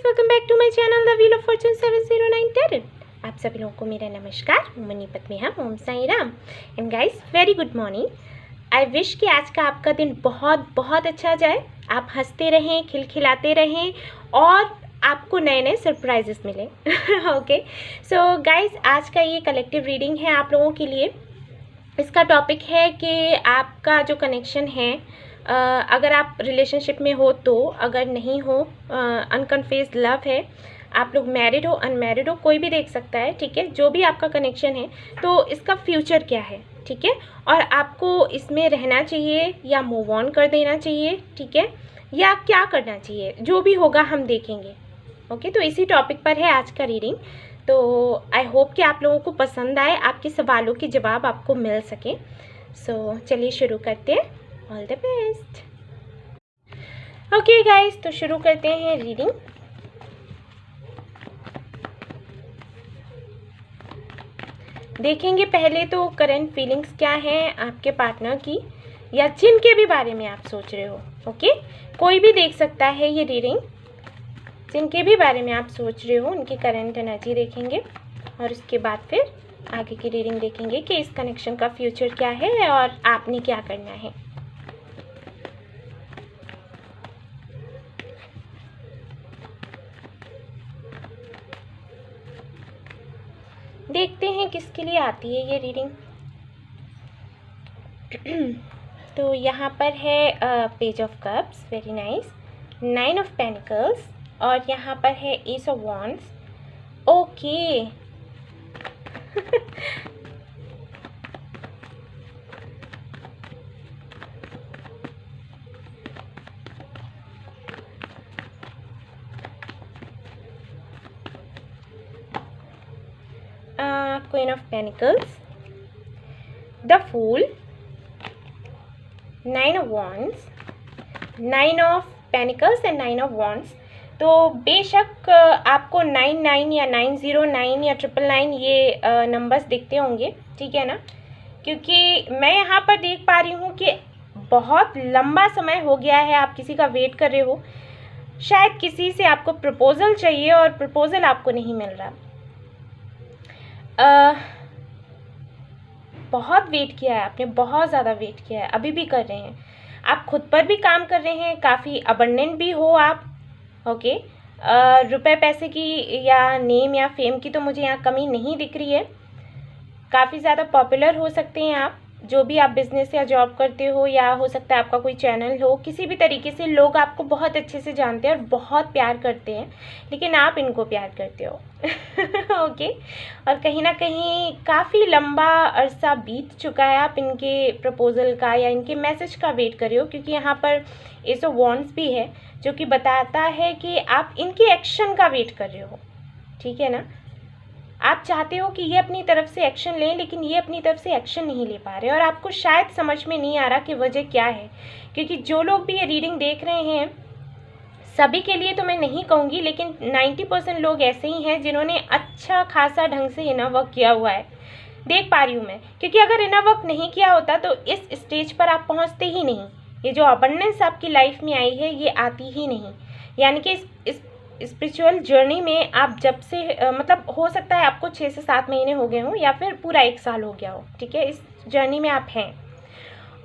Welcome back to my channel the wheel of fortune 709 tarot. आप सभी लोगों को मेरा नमस्कार। मनी पत्नी हम Om Sai Ram. And guys, very good morning. I wish कि आज का आपका दिन बहुत बहुत अच्छा जाए। आप हंसते रहें, खिलखिलाते रहें और आपको नए नए सरप्राइजेस मिले। ओके, सो गाइस, आज का ये कलेक्टिव रीडिंग है आप लोगों के लिए। इसका टॉपिक है कि आपका जो कनेक्शन है, अगर आप रिलेशनशिप में हो तो, अगर नहीं हो, अनकन्फेस्ड लव है, आप लोग मैरिड हो, अनमैरिड हो, कोई भी देख सकता है, ठीक है। जो भी आपका कनेक्शन है तो इसका फ्यूचर क्या है, ठीक है, और आपको इसमें रहना चाहिए या मूव ऑन कर देना चाहिए, ठीक है, या क्या करना चाहिए, जो भी होगा हम देखेंगे। ओके, तो इसी टॉपिक पर है आज का रीडिंग। तो आई होप कि आप लोगों को पसंद आए, आपके सवालों के जवाब आपको मिल सके। सो चलिए शुरू करते हैं। All the best. Okay guys, तो शुरू करते हैं रीडिंग। देखेंगे पहले तो करंट फीलिंग्स क्या हैं आपके पार्टनर की, या जिनके भी बारे में आप सोच रहे हो। ओके, कोई भी देख सकता है ये रीडिंग। जिनके भी बारे में आप सोच रहे हो उनकी करंट एनर्जी देखेंगे और उसके बाद फिर आगे की रीडिंग देखेंगे कि इस कनेक्शन का फ्यूचर क्या है और आपने क्या करना है। देखते हैं किसके लिए आती है ये रीडिंग। तो यहाँ पर है page of cups, very nice, 9 of pentacles, और यहाँ पर है ace of wands. Okay, queen of pentacles, the fool, 9 of wands, 9 of pentacles and 9 of wands. तो बेशक आपको 99 या 909 या 999 ये नंबर्स दिखते होंगे, ठीक है ना, क्योंकि मैं यहाँ पर देख पा रही हूँ कि बहुत लंबा समय हो गया है आप किसी का वेट कर रहे हो। शायद किसी से आपको प्रपोजल चाहिए और प्रपोजल आपको नहीं मिल रहा। बहुत वेट किया है आपने, बहुत ज़्यादा वेट किया है, अभी भी कर रहे हैं। आप खुद पर भी काम कर रहे हैं, काफ़ी अबंडेंट भी हो आप। ओके, रुपए पैसे की या नेम या फेम की तो मुझे यहाँ कमी नहीं दिख रही है। काफ़ी ज़्यादा पॉपुलर हो सकते हैं आप, जो भी आप बिजनेस या जॉब करते हो, या हो सकता है आपका कोई चैनल हो। किसी भी तरीके से लोग आपको बहुत अच्छे से जानते हैं और बहुत प्यार करते हैं, लेकिन आप इनको प्यार करते हो। ओके, और कहीं ना कहीं काफ़ी लंबा अरसा बीत चुका है, आप इनके प्रपोजल का या इनके मैसेज का वेट कर रहे हो, क्योंकि यहाँ पर एस ऑफ वॉन्ड्स भी है जो कि बताता है कि आप इनके एक्शन का वेट कर रहे हो, ठीक है ना। आप चाहते हो कि ये अपनी तरफ से एक्शन लें, लेकिन ये अपनी तरफ से एक्शन नहीं ले पा रहे, और आपको शायद समझ में नहीं आ रहा कि वजह क्या है। क्योंकि जो लोग भी ये रीडिंग देख रहे हैं, सभी के लिए तो मैं नहीं कहूँगी, लेकिन 90% लोग ऐसे ही हैं जिन्होंने अच्छा खासा ढंग से इनर वर्क किया हुआ है, देख पा रही हूँ मैं। क्योंकि अगर इनर वर्क नहीं किया होता तो इस स्टेज पर आप पहुँचते ही नहीं। ये जो अबंडेंस आपकी लाइफ में आई है ये आती ही नहीं। यानी कि इस स्पिरिचुअल जर्नी में आप जब से मतलब हो सकता है आपको 6 से 7 महीने हो गए हों, या फिर पूरा 1 साल हो गया हो, ठीक है, इस जर्नी में आप हैं,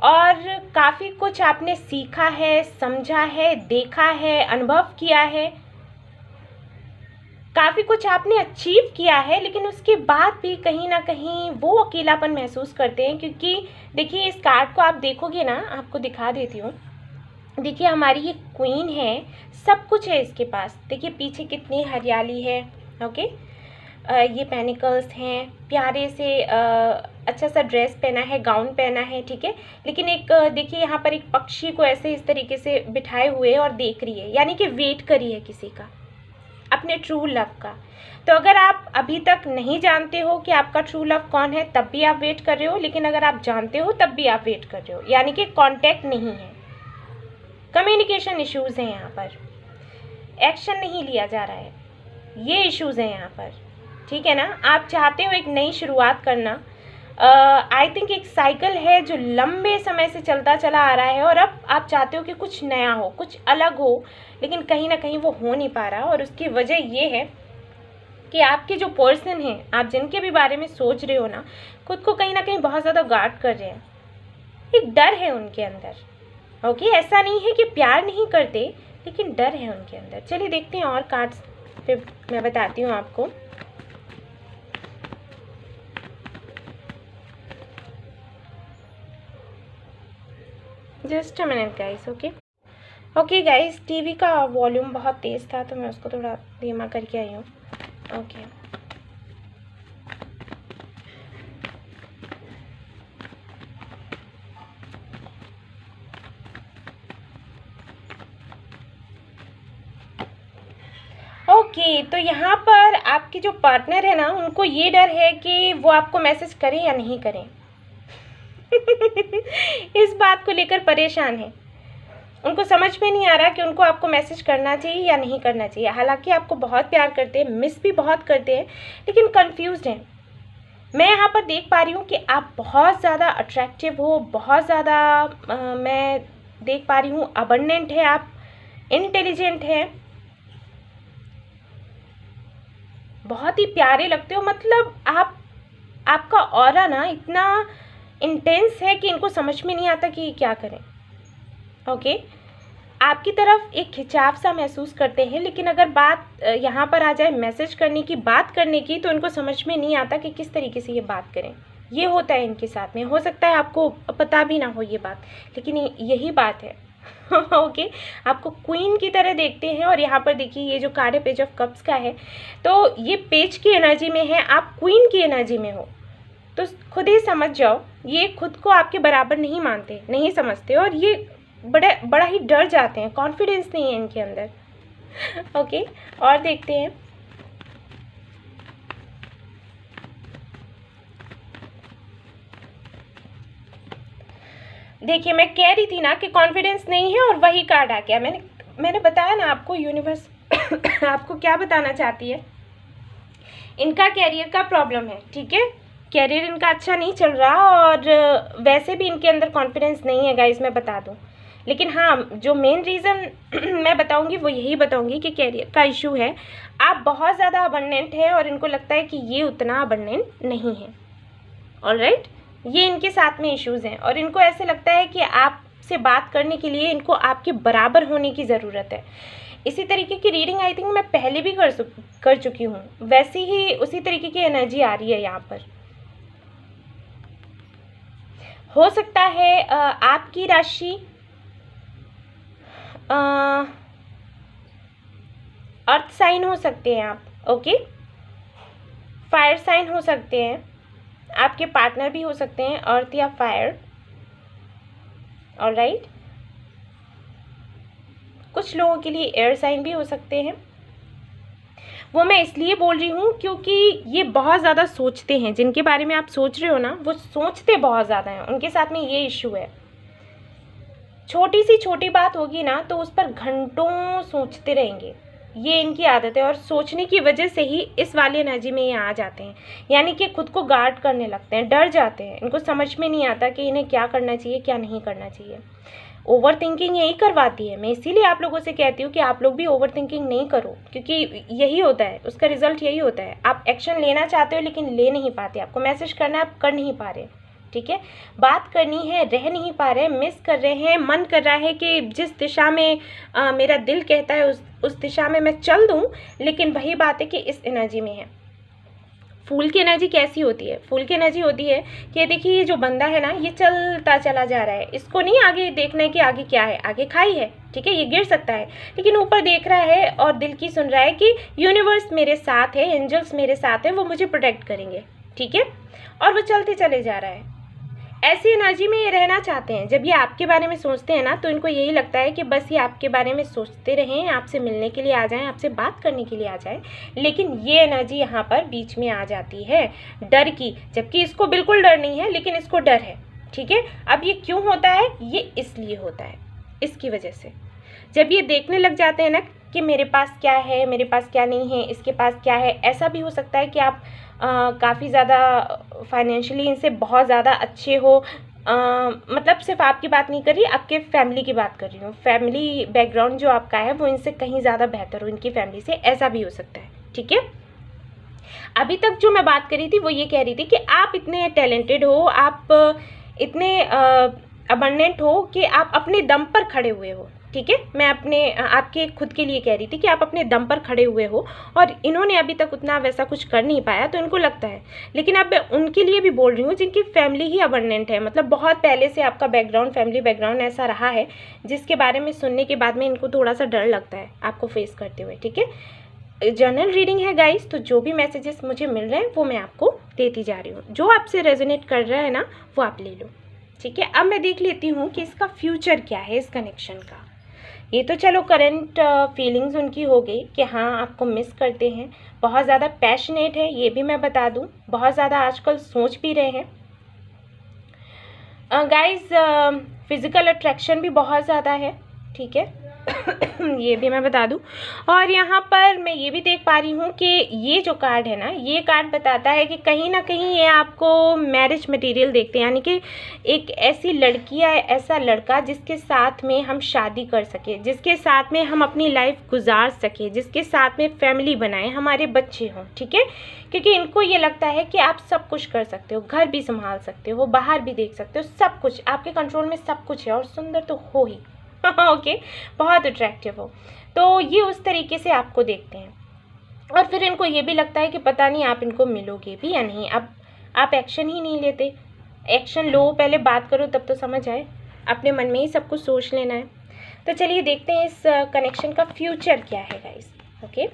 और काफ़ी कुछ आपने सीखा है, समझा है, देखा है, अनुभव किया है, काफ़ी कुछ आपने अचीव किया है, लेकिन उसके बाद भी कहीं ना कहीं वो अकेलापन महसूस करते हैं। क्योंकि देखिए, इस कार्ड को आप देखोगे ना, आपको दिखा देती हूँ। देखिए, हमारी ये क्वीन है, सब कुछ है इसके पास। देखिए पीछे कितनी हरियाली है। ओके, ये पेनिकल्स हैं, प्यारे से अच्छा सा ड्रेस पहना है, गाउन पहना है, ठीक है, लेकिन एक देखिए यहाँ पर एक पक्षी को ऐसे इस तरीके से बिठाए हुए और देख रही है, यानी कि वेट करी है किसी का, अपने ट्रू लव का। तो अगर आप अभी तक नहीं जानते हो कि आपका ट्रू लव कौन है, तब भी आप वेट कर रहे हो, लेकिन अगर आप जानते हो तब भी आप वेट कर रहे हो, यानी कि कॉन्टैक्ट नहीं है, कम्युनिकेशन इश्यूज़ हैं यहाँ पर, एक्शन नहीं लिया जा रहा है, ये इश्यूज़ हैं यहाँ पर, ठीक है ना। आप चाहते हो एक नई शुरुआत करना, आई थिंक एक साइकिल है जो लंबे समय से चलता चला आ रहा है और अब आप चाहते हो कि कुछ नया हो, कुछ अलग हो, लेकिन कहीं ना कहीं वो हो नहीं पा रहा। और उसकी वजह ये है कि आपके जो पर्सन हैं, आप जिनके भी बारे में सोच रहे हो ना, खुद को कहीं ना कहीं बहुत ज़्यादा गार्ड कर रहे हैं। एक डर है उनके अंदर। ओके, ऐसा नहीं है कि प्यार नहीं करते, लेकिन डर है उनके अंदर। चलिए देखते हैं और कार्ड्स फिर मैं बताती हूँ आपको। Just a minute guys. Okay guys, TV का वॉल्यूम बहुत तेज़ था तो मैं उसको थोड़ा धीमा करके आई हूँ। ओके, तो यहाँ पर आपके जो पार्टनर है ना, उनको ये डर है कि वो आपको मैसेज करें या नहीं करें। इस बात को लेकर परेशान है। उनको समझ में नहीं आ रहा कि उनको आपको मैसेज करना चाहिए या नहीं करना चाहिए। हालांकि आपको बहुत प्यार करते हैं, मिस भी बहुत करते हैं, लेकिन कंफ्यूज्ड हैं। मैं यहाँ पर देख पा रही हूँ कि आप बहुत ज़्यादा अट्रैक्टिव हो, बहुत ज़्यादा मैं देख पा रही हूँ अबंडेंट है, आप इंटेलिजेंट है, बहुत ही प्यारे लगते हो। मतलब आपका ऑरा ना इतना इंटेंस है कि इनको समझ में नहीं आता कि क्या करें। ओके, आपकी तरफ एक खिंचाव सा महसूस करते हैं, लेकिन अगर बात यहाँ पर आ जाए मैसेज करने की, बात करने की, तो इनको समझ में नहीं आता कि किस तरीके से ये बात करें। ये होता है इनके साथ में। हो सकता है आपको पता भी ना हो ये बात, लेकिन यही बात है। ओके, आपको क्वीन की तरह देखते हैं। और यहाँ पर देखिए, ये जो कार्ड है पेज ऑफ कप्स का है, तो ये पेज की एनर्जी में है, आप क्वीन की एनर्जी में हो। तो खुद ही समझ जाओ, ये खुद को आपके बराबर नहीं मानते, नहीं समझते, और ये बड़ा ही डर जाते हैं। कॉन्फिडेंस नहीं है इनके अंदर। ओके, और देखते हैं। देखिए, मैं कह रही थी ना कि कॉन्फिडेंस नहीं है, और वही कार्ड आ गया। मैंने बताया ना आपको, यूनिवर्स आपको क्या बताना चाहती है। इनका कैरियर का प्रॉब्लम है, ठीक है। कैरियर इनका अच्छा नहीं चल रहा, और वैसे भी इनके अंदर कॉन्फिडेंस नहीं है गाइस, मैं बता दूं। लेकिन हाँ, जो मेन रीज़न मैं बताऊंगी वो यही बताऊंगी कि कैरियर का इशू है। आप बहुत ज़्यादा अबंडेंट है और इनको लगता है कि ये उतना अबंडेंट नहीं है। ऑलराइट, ये इनके साथ में इश्यूज़ हैं, और इनको ऐसे लगता है कि आपसे बात करने के लिए इनको आपके बराबर होने की ज़रूरत है। इसी तरीके की रीडिंग आई थिंक मैं पहले भी कर चुकी हूँ। वैसी ही उसी तरीके की एनर्जी आ रही है यहाँ पर। हो सकता है आपकी राशि अर्थ साइन हो सकते हैं आप। ओके, फायर साइन हो सकते हैं, आपके पार्टनर भी हो सकते हैं अर्थ या फायर। ऑलराइट, कुछ लोगों के लिए एयर साइन भी हो सकते हैं। वो मैं इसलिए बोल रही हूँ क्योंकि ये बहुत ज़्यादा सोचते हैं। जिनके बारे में आप सोच रहे हो ना, वो सोचते बहुत ज़्यादा हैं। उनके साथ में ये इशू है। छोटी सी छोटी बात होगी ना, तो उस पर घंटों सोचते रहेंगे। ये इनकी आदत है, और सोचने की वजह से ही इस वाली एनर्जी में ये आ जाते हैं। यानी कि खुद को गार्ड करने लगते हैं, डर जाते हैं। इनको समझ में नहीं आता कि इन्हें क्या करना चाहिए, क्या नहीं करना चाहिए। ओवर थिंकिंग यही करवाती है। मैं इसीलिए आप लोगों से कहती हूँ कि आप लोग भी ओवर थिंकिंग नहीं करो, क्योंकि यही होता है, उसका रिजल्ट यही होता है। आप एक्शन लेना चाहते हो लेकिन ले नहीं पाते। आपको मैसेज करना है, आप कर नहीं पा रहे, ठीक है। बात करनी है, रह नहीं पा रहे, मिस कर रहे हैं। मन कर रहा है कि जिस दिशा में मेरा दिल कहता है उस दिशा में मैं चल दूं, लेकिन वही बात है कि इस एनर्जी में है। फूल की एनर्जी कैसी होती है? फूल की एनर्जी होती है कि देखिए, ये जो बंदा है ना, ये चलता चला जा रहा है। इसको नहीं आगे देखना है कि आगे क्या है। आगे खाई है, ठीक है, ये गिर सकता है, लेकिन ऊपर देख रहा है और दिल की सुन रहा है कि यूनिवर्स मेरे साथ है, एंजल्स मेरे साथ है, वो मुझे प्रोटेक्ट करेंगे, ठीक है। और वो चलते चले जा रहा है। ऐसी एनर्जी में ये रहना चाहते हैं। जब ये आपके बारे में सोचते हैं ना, तो इनको यही लगता है कि बस ये आपके बारे में सोचते रहें, आपसे मिलने के लिए आ जाएं, आपसे बात करने के लिए आ जाएं। लेकिन ये एनर्जी यहाँ पर बीच में आ जाती है डर की, जबकि इसको बिल्कुल डर नहीं है, लेकिन इसको डर है, ठीक है। अब ये क्यों होता है? ये इसलिए होता है, इसकी वजह से। जब ये देखने लग जाते हैं ना कि मेरे पास क्या है, मेरे पास क्या नहीं है, इसके पास क्या है। ऐसा भी हो सकता है कि आप काफ़ी ज़्यादा फाइनेंशियली इनसे बहुत ज़्यादा अच्छे हो। मतलब सिर्फ आपकी बात नहीं कर रही, आपके फैमिली की बात कर रही हूँ। फैमिली बैकग्राउंड जो आपका है वो इनसे कहीं ज़्यादा बेहतर हो इनकी फैमिली से, ऐसा भी हो सकता है। ठीक है, अभी तक जो मैं बात कर रही थी वो ये कह रही थी कि आप इतने टैलेंटेड हो, आप इतने अबंडेंट हो कि आप अपने दम पर खड़े हुए हो। ठीक है, मैं अपने आपके खुद के लिए कह रही थी कि आप अपने दम पर खड़े हुए हो, और इन्होंने अभी तक उतना वैसा कुछ कर नहीं पाया तो इनको लगता है। लेकिन अब मैं उनके लिए भी बोल रही हूँ जिनकी फैमिली ही अबंडेंट है, मतलब बहुत पहले से आपका बैकग्राउंड, फैमिली बैकग्राउंड ऐसा रहा है जिसके बारे में सुनने के बाद में इनको थोड़ा सा डर लगता है आपको फेस करते हुए। ठीक है, जनरल रीडिंग है गाइस, तो जो भी मैसेजेस मुझे मिल रहे हैं वो मैं आपको देती जा रही हूँ। जो आपसे रेजोनेट कर रहा है ना वो आप ले लो। ठीक है, अब मैं देख लेती हूँ कि इसका फ्यूचर क्या है इस कनेक्शन का। ये तो चलो करंट फीलिंग्स उनकी हो गई कि हाँ आपको मिस करते हैं, बहुत ज़्यादा पैशनेट है, ये भी मैं बता दूँ, बहुत ज़्यादा आजकल सोच भी रहे हैं गाइस। फिज़िकल अट्रैक्शन भी बहुत ज़्यादा है। ठीक है ये भी मैं बता दूं। और यहाँ पर मैं ये भी देख पा रही हूँ कि ये जो कार्ड है ना, ये कार्ड बताता है कि कहीं ना कहीं ये आपको मैरिज मटेरियल देखते हैं, यानी कि एक ऐसी लड़की या ऐसा लड़का जिसके साथ में हम शादी कर सके, जिसके साथ में हम अपनी लाइफ गुजार सके, जिसके साथ में फैमिली बनाएं, हमारे बच्चे हों। ठीक है, क्योंकि इनको ये लगता है कि आप सब कुछ कर सकते हो, घर भी संभाल सकते हो, बाहर भी देख सकते हो, सब कुछ आपके कंट्रोल में, सब कुछ है, और सुंदर तो हो ही ओके, बहुत अट्रैक्टिव हो। तो ये उस तरीके से आपको देखते हैं, और फिर इनको ये भी लगता है कि पता नहीं आप इनको मिलोगे भी या नहीं। अब आप एक्शन ही नहीं लेते, एक्शन लो, पहले बात करो तब तो समझ आए, अपने मन में ही सब कुछ सोच लेना है। तो चलिए देखते हैं इस कनेक्शन का फ्यूचर क्या है गाइस। ओके,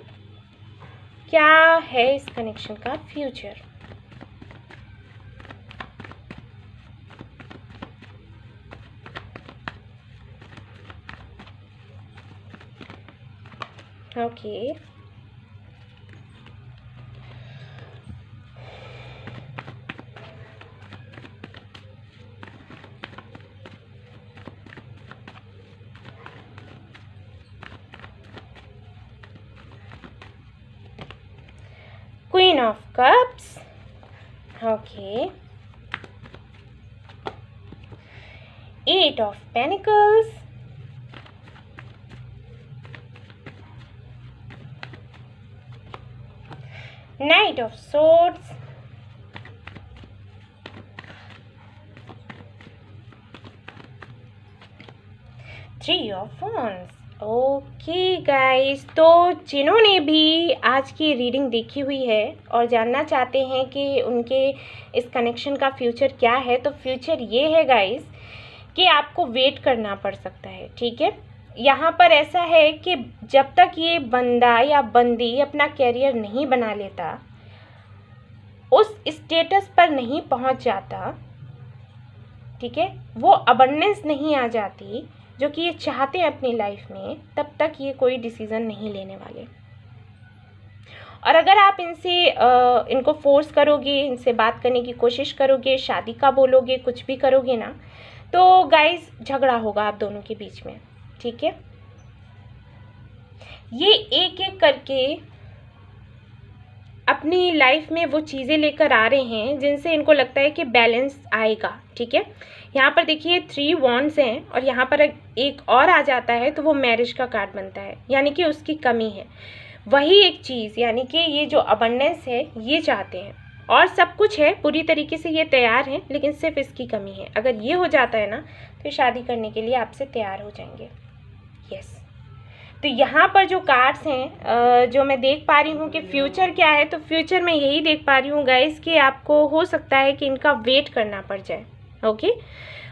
क्या है इस कनेक्शन का future. Okay, Queen of Cups. Okay. Eight of Pentacles. Knight of Swords. Three of Wands. Okay guys, तो जिन्होंने भी आज की रीडिंग देखी हुई है और जानना चाहते हैं कि उनके इस कनेक्शन का फ्यूचर क्या है, तो फ्यूचर ये है गाइस कि आपको वेट करना पड़ सकता है। ठीक है, यहाँ पर ऐसा है कि जब तक ये बंदा या बंदी अपना कैरियर नहीं बना लेता, उस स्टेटस पर नहीं पहुँच जाता, ठीक है, वो अबंडेंस नहीं आ जाती जो कि ये चाहते हैं अपनी लाइफ में, तब तक ये कोई डिसीज़न नहीं लेने वाले। और अगर आप इनको फोर्स करोगे, इनसे बात करने की कोशिश करोगे, शादी का बोलोगे, कुछ भी करोगे ना, तो गाइस झगड़ा होगा आप दोनों के बीच में। ठीक है, ये एक एक करके अपनी लाइफ में वो चीज़ें लेकर आ रहे हैं जिनसे इनको लगता है कि बैलेंस आएगा। ठीक है, यहाँ पर देखिए 3 वॉन्ड्स हैं, और यहाँ पर एक और आ जाता है तो वो मैरिज का कार्ड बनता है, यानी कि उसकी कमी है। वही एक चीज़, यानी कि ये जो अबंडेंस है ये चाहते हैं, और सब कुछ है, पूरी तरीके से ये तैयार हैं, लेकिन सिर्फ इसकी कमी है। अगर ये हो जाता है ना तो शादी करने के लिए आपसे तैयार हो जाएंगे। यस, तो यहाँ पर जो कार्ड्स हैं जो मैं देख पा रही हूँ कि फ्यूचर क्या है, तो फ्यूचर में यही देख पा रही हूँ गाइस कि आपको हो सकता है कि इनका वेट करना पड़ जाए। ओके,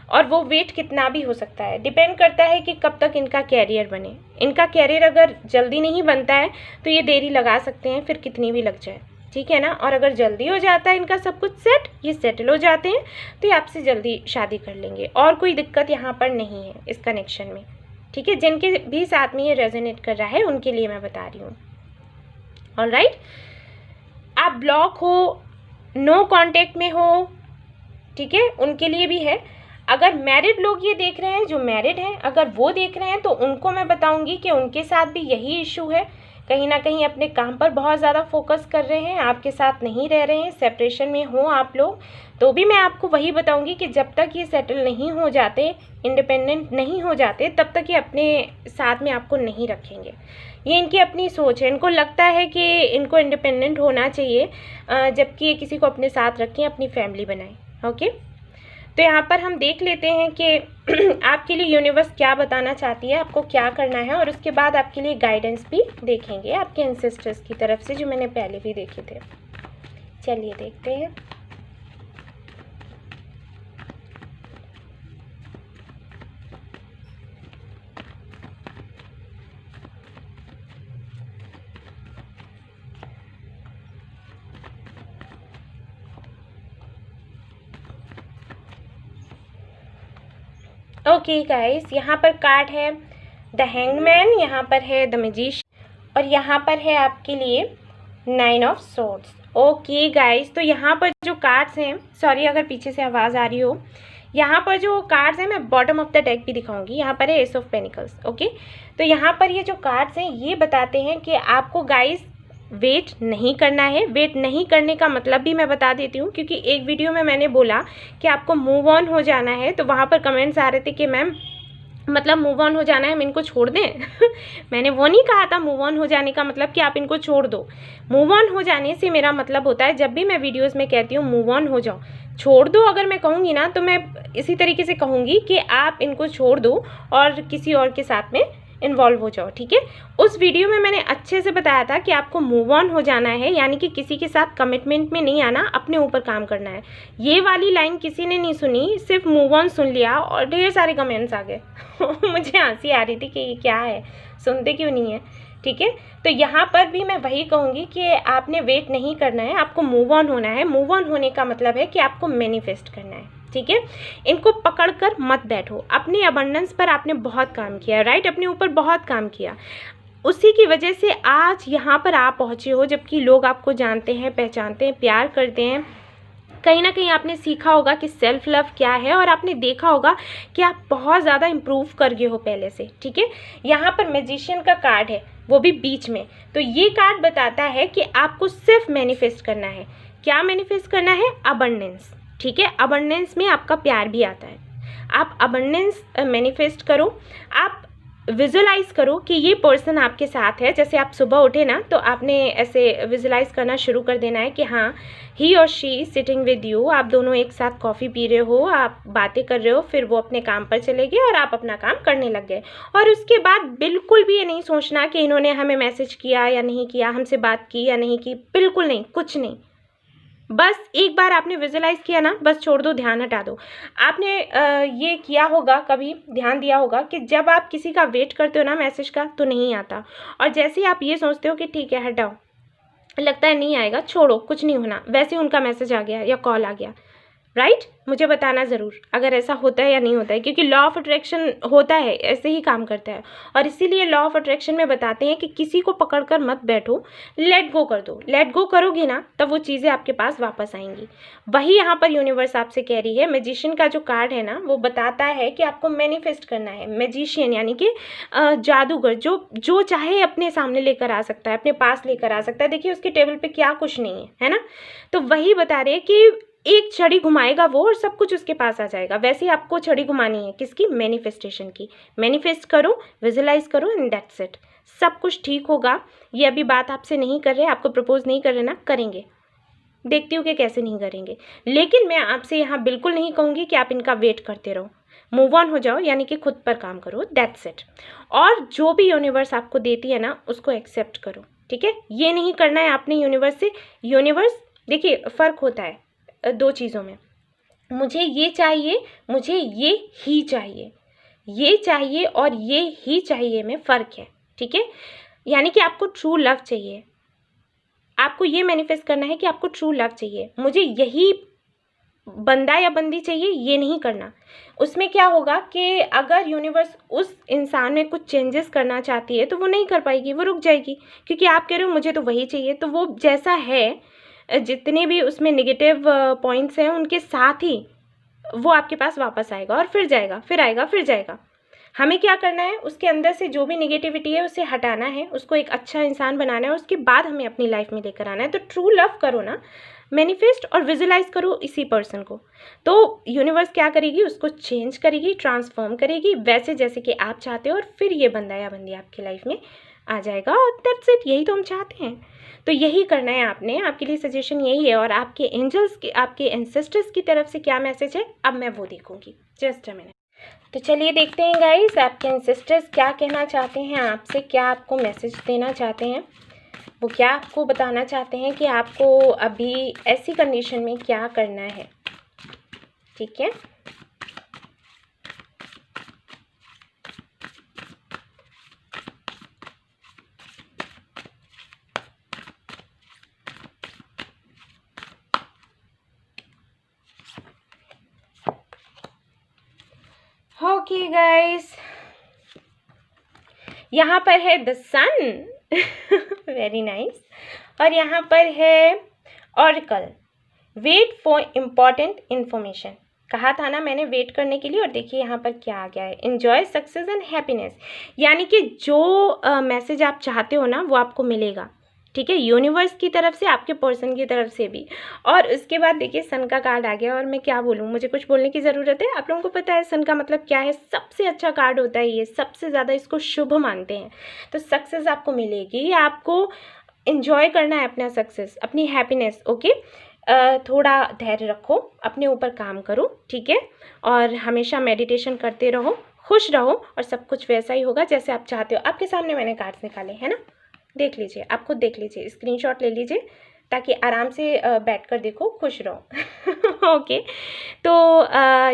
और वो वेट कितना भी हो सकता है, डिपेंड करता है कि कब तक इनका कैरियर बने। इनका कैरियर अगर जल्दी नहीं बनता है तो ये देरी लगा सकते हैं, फिर कितनी भी लग जाए। ठीक है ना, और अगर जल्दी हो जाता है इनका सब कुछ सेट, ये सेटल हो जाते हैं, तो ये आपसे जल्दी शादी कर लेंगे, और कोई दिक्कत यहाँ पर नहीं है इस कनेक्शन में। ठीक है, जिनके भी साथ में ये रेजोनेट कर रहा है उनके लिए मैं बता रही हूँ। ऑलराइट, आप ब्लॉक हो, नो कांटेक्ट में हो, ठीक है, उनके लिए भी है। अगर मैरिड लोग ये देख रहे हैं, जो मैरिड हैं, अगर वो देख रहे हैं तो उनको मैं बताऊंगी कि उनके साथ भी यही इशू है, कहीं ना कहीं अपने काम पर बहुत ज़्यादा फोकस कर रहे हैं, आपके साथ नहीं रह रहे हैं, सेपरेशन में हो आप लोग, तो भी मैं आपको वही बताऊंगी कि जब तक ये सेटल नहीं हो जाते, इंडिपेंडेंट नहीं हो जाते, तब तक ये अपने साथ में आपको नहीं रखेंगे। ये इनकी अपनी सोच है, इनको लगता है कि इनको इंडिपेंडेंट होना चाहिए, जबकि ये किसी को अपने साथ रखें, अपनी फैमिली बनाएं। ओके, तो यहाँ पर हम देख लेते हैं कि आपके लिए यूनिवर्स क्या बताना चाहती है, आपको क्या करना है, और उसके बाद आपके लिए गाइडेंस भी देखेंगे आपके एंसेस्टर्स की तरफ से, जो मैंने पहले भी देखे थे। चलिए देखते हैं। ओके गाइस, यहाँ पर कार्ड है द हैंगमैन, यहाँ पर है द मैजिशियन, और यहाँ पर है आपके लिए 9 ऑफ सोर्ड्स। ओके गाइस, तो यहाँ पर जो कार्ड्स हैं, सॉरी अगर पीछे से आवाज़ आ रही हो, यहाँ पर जो कार्ड्स हैं मैं बॉटम ऑफ द डेक भी दिखाऊंगी। यहाँ पर है एस ऑफ पेनिकल्स। ओके, तो यहाँ पर ये जो कार्ड्स हैं ये बताते हैं कि आपको गाइस वेट नहीं करना है। वेट नहीं करने का मतलब भी मैं बता देती हूँ, क्योंकि एक वीडियो में मैंने बोला कि आपको मूव ऑन हो जाना है, तो वहाँ पर कमेंट्स आ रहे थे कि मैम मतलब मूव ऑन हो जाना है, हम इनको छोड़ दें। मैंने वो नहीं कहा था मूव ऑन हो जाने का मतलब कि आप इनको छोड़ दो। मूव ऑन हो जाने से मेरा मतलब होता है, जब भी मैं वीडियोज़ में कहती हूँ मूव ऑन हो जाओ, छोड़ दो अगर मैं कहूँगी ना, तो मैं इसी तरीके से कहूँगी कि आप इनको छोड़ दो और किसी और के साथ में इन्वॉल्व हो जाओ। ठीक है, उस वीडियो में मैंने अच्छे से बताया था कि आपको मूव ऑन हो जाना है, यानी कि किसी के साथ कमिटमेंट में नहीं आना, अपने ऊपर काम करना है। ये वाली लाइन किसी ने नहीं सुनी, सिर्फ मूव ऑन सुन लिया और ढेर सारे कमेंट्स आ गए। मुझे हंसी आ रही थी कि ये क्या है, सुनते क्यों नहीं है। ठीक है, तो यहाँ पर भी मैं वही कहूँगी कि आपने वेट नहीं करना है, आपको मूव ऑन होना है। मूव ऑन होने का मतलब है कि आपको मैनिफेस्ट करना है। ठीक है, इनको पकड़कर मत बैठो। अपने अबंडेंस पर आपने बहुत काम किया, राइट, अपने ऊपर बहुत काम किया, उसी की वजह से आज यहाँ पर आप पहुँचे हो, जबकि लोग आपको जानते हैं, पहचानते हैं, प्यार करते हैं। कहीं ना कहीं आपने सीखा होगा कि सेल्फ लव क्या है, और आपने देखा होगा कि आप बहुत ज़्यादा इम्प्रूव कर गए हो पहले से। ठीक है, यहाँ पर मैजिशियन का कार्ड है, वो भी बीच में, तो ये कार्ड बताता है कि आपको सिर्फ मैनिफेस्ट करना है। क्या मैनिफेस्ट करना है? अबंडेंस। ठीक है, अबंडेंस में आपका प्यार भी आता है। आप अबंडेंस मैनिफेस्ट करो, आप विजुलाइज करो कि ये पर्सन आपके साथ है। जैसे आप सुबह उठे ना, तो आपने ऐसे विजुलाइज करना शुरू कर देना है कि हाँ, ही और शी सिटिंग विद यू, आप दोनों एक साथ कॉफ़ी पी रहे हो, आप बातें कर रहे हो, फिर वो अपने काम पर चले गए और आप अपना काम करने लग गए। और उसके बाद बिल्कुल भी ये नहीं सोचना कि इन्होंने हमें मैसेज किया या नहीं किया, हमसे बात की या नहीं की, बिल्कुल नहीं, कुछ नहीं। बस एक बार आपने विजुलाइज किया ना, बस छोड़ दो, ध्यान हटा दो। आपने ये किया होगा, कभी ध्यान दिया होगा कि जब आप किसी का वेट करते हो ना मैसेज का, तो नहीं आता, और जैसे ही आप ये सोचते हो कि ठीक है हटाओ, लगता है नहीं आएगा, छोड़ो, कुछ नहीं होना, वैसे उनका मैसेज आ गया या कॉल आ गया, राइट। मुझे बताना ज़रूर अगर ऐसा होता है या नहीं होता है, क्योंकि लॉ ऑफ अट्रैक्शन होता है, ऐसे ही काम करता है। और इसीलिए लॉ ऑफ अट्रैक्शन में बताते हैं कि किसी को पकड़कर मत बैठो, लेट गो कर दो। लेट गो करोगे ना, तब वो चीज़ें आपके पास वापस आएंगी। वही यहाँ पर यूनिवर्स आपसे कह रही है। मैजिशियन का जो कार्ड है ना, वो बताता है कि आपको मैनिफेस्ट करना है। मैजिशियन यानी कि जादूगर, जो चाहे अपने सामने लेकर आ सकता है, अपने पास लेकर आ सकता है। देखिए उसके टेबल पे क्या कुछ नहीं है ना, तो वही बता रहे हैं कि एक छड़ी घुमाएगा वो और सब कुछ उसके पास आ जाएगा। वैसे ही आपको छड़ी घुमानी है, किसकी? मैनिफेस्टेशन की। मैनिफेस्ट करो, विजुलाइज करो, एंड दैट्स इट। सब कुछ ठीक होगा। ये अभी बात आपसे नहीं कर रहे, आपको प्रपोज नहीं कर रहे ना, करेंगे। देखती हूँ कि कैसे नहीं करेंगे, लेकिन मैं आपसे यहाँ बिल्कुल नहीं कहूँगी कि आप इनका वेट करते रहो। मूव ऑन हो जाओ, यानी कि खुद पर काम करो, दैट्स इट। और जो भी यूनिवर्स आपको देती है ना, उसको एक्सेप्ट करो। ठीक है, ये नहीं करना है आपने यूनिवर्स से। यूनिवर्स, देखिए फ़र्क होता है दो चीज़ों में। मुझे ये चाहिए, मुझे ये ही चाहिए। ये चाहिए और ये ही चाहिए में फ़र्क है। ठीक है, यानी कि आपको ट्रू लव चाहिए। आपको ये मैनिफेस्ट करना है कि आपको ट्रू लव चाहिए। मुझे यही बंदा या बंदी चाहिए, ये नहीं करना। उसमें क्या होगा कि अगर यूनिवर्स उस इंसान में कुछ चेंजेस करना चाहती है, तो वो नहीं कर पाएगी, वो रुक जाएगी, क्योंकि आप कह रहे हो मुझे तो वही चाहिए। तो वो जैसा है, जितने भी उसमें नेगेटिव पॉइंट्स हैं, उनके साथ ही वो आपके पास वापस आएगा और फिर जाएगा, फिर आएगा, फिर जाएगा। हमें क्या करना है, उसके अंदर से जो भी नेगेटिविटी है उसे हटाना है, उसको एक अच्छा इंसान बनाना है, उसके बाद हमें अपनी लाइफ में लेकर आना है। तो ट्रू लव करो ना, मैनिफेस्ट और विजुलाइज करो इसी पर्सन को, तो यूनिवर्स क्या करेगी, उसको चेंज करेगी, ट्रांसफॉर्म करेगी वैसे जैसे कि आप चाहते हो, और फिर ये बंदा या बंदी आपकी लाइफ में आ जाएगा। और दैट्स इट, यही तो हम चाहते हैं। तो यही करना है आपने, आपके लिए सजेशन यही है। और आपके एंजल्स के, आपके एंसेस्टर्स की तरफ से क्या मैसेज है, अब मैं वो देखूंगी। Just a minute. तो चलिए देखते हैं गाइस, आपके एंसेस्टर्स क्या कहना चाहते हैं आपसे, क्या आपको मैसेज देना चाहते हैं, वो क्या आपको बताना चाहते हैं कि आपको अभी ऐसी कंडीशन में क्या करना है। ठीक है, ओके गाइस, यहाँ पर है द सन, वेरी नाइस। और यहाँ पर है oracle, wait for important information. कहा था ना मैंने वेट करने के लिए, और देखिए यहाँ पर क्या आ गया है, एन्जॉय सक्सेस एंड हैप्पीनेस। यानी कि जो मैसेज आप चाहते हो ना वो आपको मिलेगा। ठीक है, यूनिवर्स की तरफ से, आपके पर्सन की तरफ से भी। और उसके बाद देखिए सन का कार्ड आ गया, और मैं क्या बोलूँ, मुझे कुछ बोलने की ज़रूरत है। आप लोगों को पता है सन का मतलब क्या है, सबसे अच्छा कार्ड होता है ये, सबसे ज़्यादा इसको शुभ मानते हैं। तो सक्सेस आपको मिलेगी, आपको इन्जॉय करना है अपना सक्सेस, अपनी हैप्पीनेस। ओके, थोड़ा धैर्य रखो, अपने ऊपर काम करो, ठीक है, और हमेशा मेडिटेशन करते रहो, खुश रहो, और सब कुछ वैसा ही होगा जैसे आप चाहते हो। आपके सामने मैंने कार्ड्स निकाले हैं ना, देख लीजिए, आप खुद देख लीजिए, स्क्रीनशॉट ले लीजिए, ताकि आराम से बैठकर देखो, खुश रहो। ओके, तो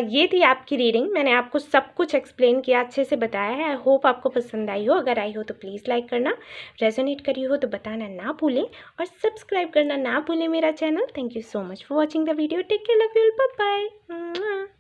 ये थी आपकी रीडिंग। मैंने आपको सब कुछ एक्सप्लेन किया, अच्छे से बताया है। आई होप आपको पसंद आई हो। अगर आई हो तो प्लीज़ लाइक करना, रेजोनेट करी हो तो बताना ना भूलें, और सब्सक्राइब करना ना भूलें मेरा channel. Thank you so much for watching the video. Take care, love you, bye bye.